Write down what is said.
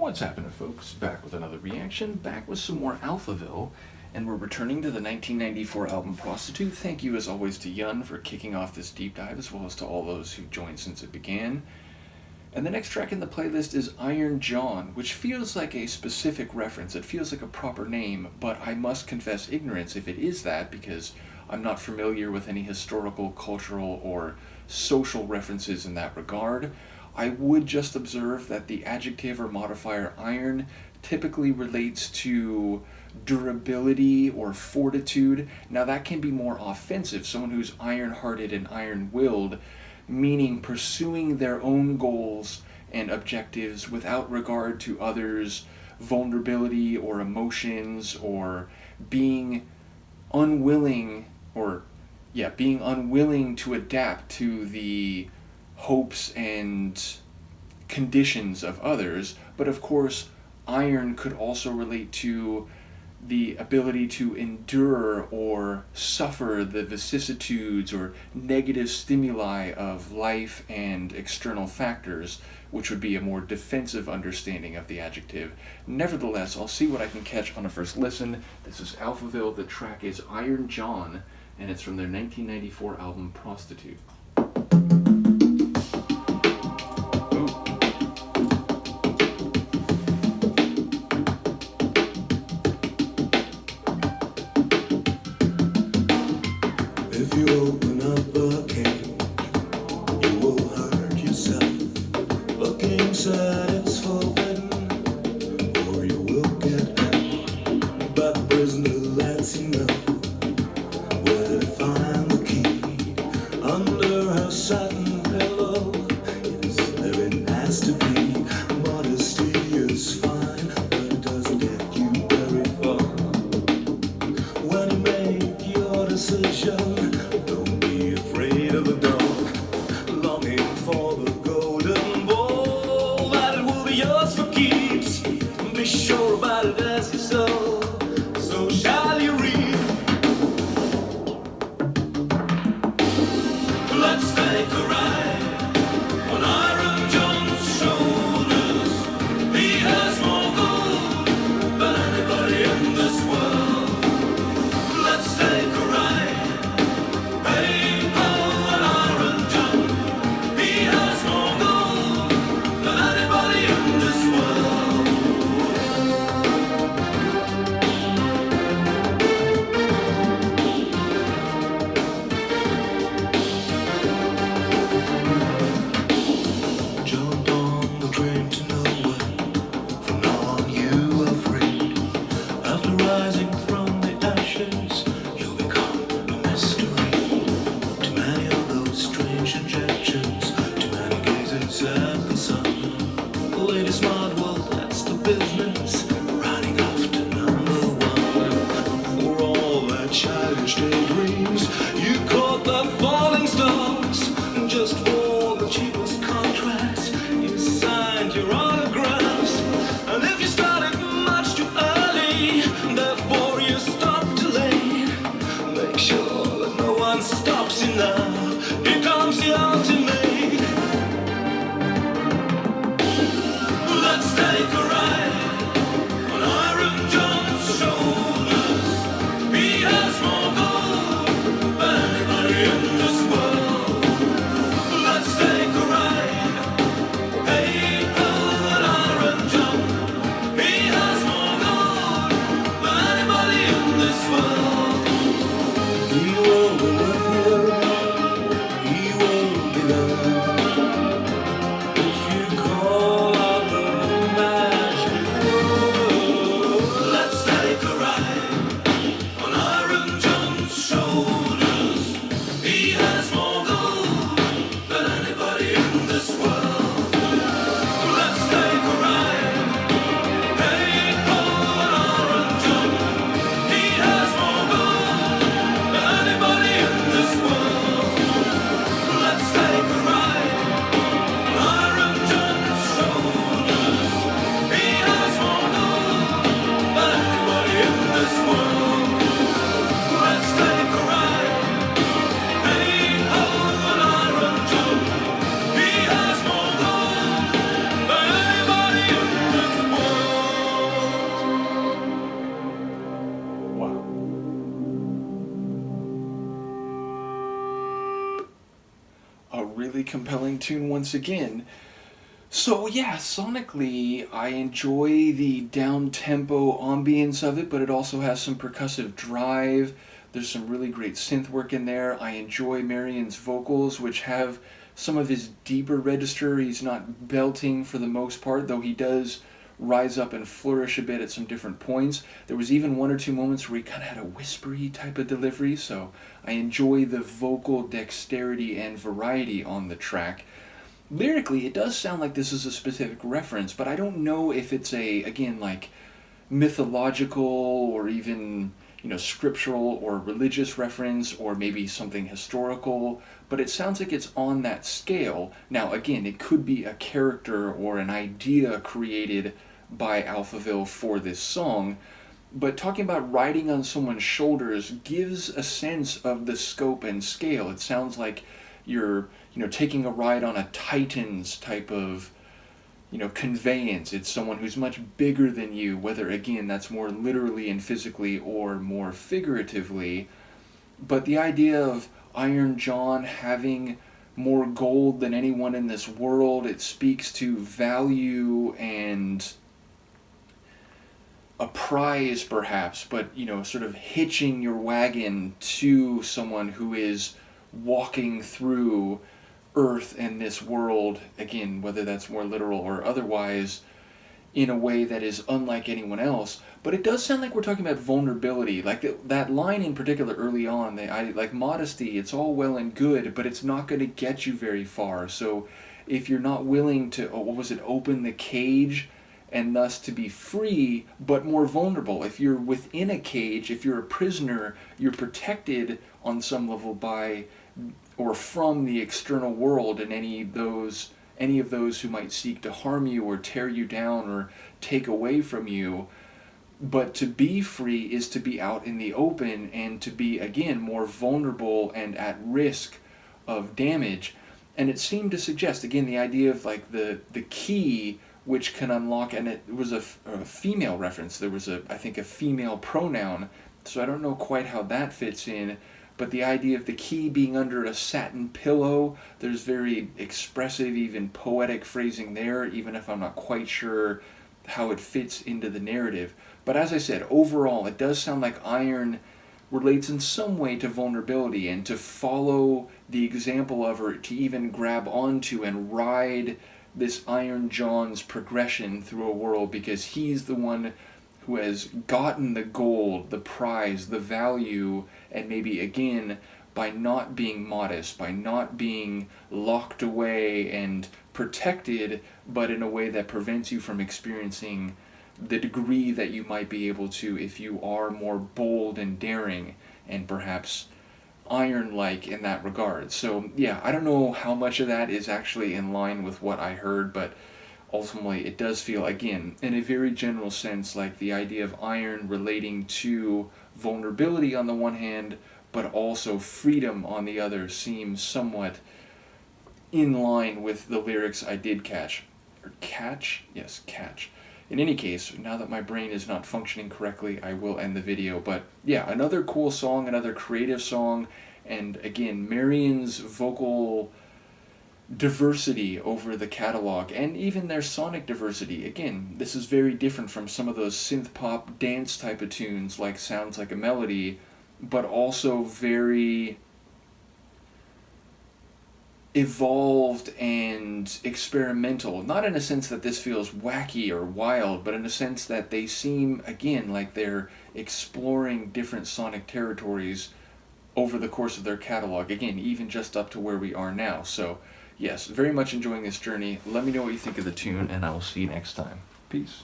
What's happening, folks? Back with another reaction, back with some more Alphaville, and we're returning to the 1994 album Prostitute. Thank you as always to Yun for kicking off this deep dive, as well as to all those who joined since it began. And the next track in the playlist is Iron John, which feels like a specific reference. It feels like a proper name, but I must confess ignorance if it is that, because I'm not familiar with any historical, cultural, or social references in that regard. I would just observe that the adjective or modifier iron typically relates to durability or fortitude. Now that can be more offensive, someone who's iron-hearted and iron-willed, meaning pursuing their own goals and objectives without regard to others' vulnerability or emotions, or being unwilling to adapt to the hopes and conditions of others. But of course, iron could also relate to the ability to endure or suffer the vicissitudes or negative stimuli of life and external factors, which would be a more defensive understanding of the adjective. Nevertheless, I'll see what I can catch on a first listen. This is Alphaville, the track is Iron John, and it's from their 1994 album Prostitute. If you open up a cage, you will hurt yourself. Look inside, it's forbidden, or you will get hurt. But the prisoner lets you know where to find the key. Under her satin pillow, yes, there it has to be. Modesty is fine, but it doesn't get you very far. When you make your decision, don't be afraid of the dark, longing for the golden ball, that it will be yours for keeps. Be sure about it as you sow, so shall you reap. Let's take a ride on Iron John's shoulders. He has more gold than anybody in this world. Let's take a ride. Hey, oh, an Iron John. He has more gold than anybody in this world. Jump on the train to nowhere. From now on you are free. After rising from the ashes, you become a mystery. Too many of those strange injections, too many gazes at the sun. Lady Smart, well, that's the business. Riding off to number one. For all their childish daydreams, you caught the falling stars. Just for the cheapest contracts, you signed your autographs. And if you started much too early, therefore you stopped too late, make sure that no one stops you now. Here comes the ultimate. Let's take a ride really compelling tune once again. So yeah, sonically, I enjoy the down-tempo ambience of it, but it also has some percussive drive. There's some really great synth work in there. I enjoy Marian's vocals, which have some of his deeper register. He's not belting for the most part, though he does rise up and flourish a bit at some different points. There was even one or two moments where he kind of had a whispery type of delivery, so I enjoy the vocal dexterity and variety on the track. Lyrically, it does sound like this is a specific reference, but I don't know if it's a, again, like mythological or even, scriptural or religious reference or maybe something historical, but it sounds like it's on that scale. Now, again, it could be a character or an idea created by Alphaville for this song, but talking about riding on someone's shoulders gives a sense of the scope and scale. It sounds like you're taking a ride on a Titans type of, conveyance. It's someone who's much bigger than you, whether, again, that's more literally and physically or more figuratively. But the idea of Iron John having more gold than anyone in this world, it speaks to value and a prize, perhaps, but, sort of hitching your wagon to someone who is walking through Earth and this world, again, whether that's more literal or otherwise, in a way that is unlike anyone else. But it does sound like we're talking about vulnerability. Like that line in particular early on, like modesty, it's all well and good, but it's not going to get you very far. So if you're not willing to, open the cage and thus to be free, but more vulnerable. If you're within a cage, if you're a prisoner, you're protected on some level by or from the external world and any of those who might seek to harm you or tear you down or take away from you. But to be free is to be out in the open and to be, again, more vulnerable and at risk of damage. And it seemed to suggest, again, the idea of like the key which can unlock, and it was a female reference. There was I think a female pronoun, so I don't know quite how that fits in. But the idea of the key being under a satin pillow, there's very expressive, even poetic phrasing there, even if I'm not quite sure how it fits into the narrative. But as I said, overall, it does sound like Iron relates in some way to vulnerability and to follow the example of, or to even grab onto and ride this Iron John's progression through a world, because he's the one who has gotten the gold, the prize, the value, and maybe, again, by not being modest, by not being locked away and protected, but in a way that prevents you from experiencing the degree that you might be able to if you are more bold and daring and perhaps iron-like in that regard. So, yeah, I don't know how much of that is actually in line with what I heard, but ultimately it does feel, again, in a very general sense, like the idea of iron relating to vulnerability on the one hand, but also freedom on the other seems somewhat in line with the lyrics I did catch. Or catch? Yes, catch. In any case, now that my brain is not functioning correctly, I will end the video. But yeah, another cool song, another creative song, and again, Marian's vocal diversity over the catalog, and even their sonic diversity. Again, this is very different from some of those synth pop dance type of tunes like Sounds Like a Melody, but also very evolved and experimental. Not in a sense that this feels wacky or wild, but in a sense that they seem, again, like they're exploring different sonic territories over the course of their catalog. Again, even just up to where we are now. So yes, very much enjoying this journey. Let me know what you think of the tune, and I will see you next time. Peace.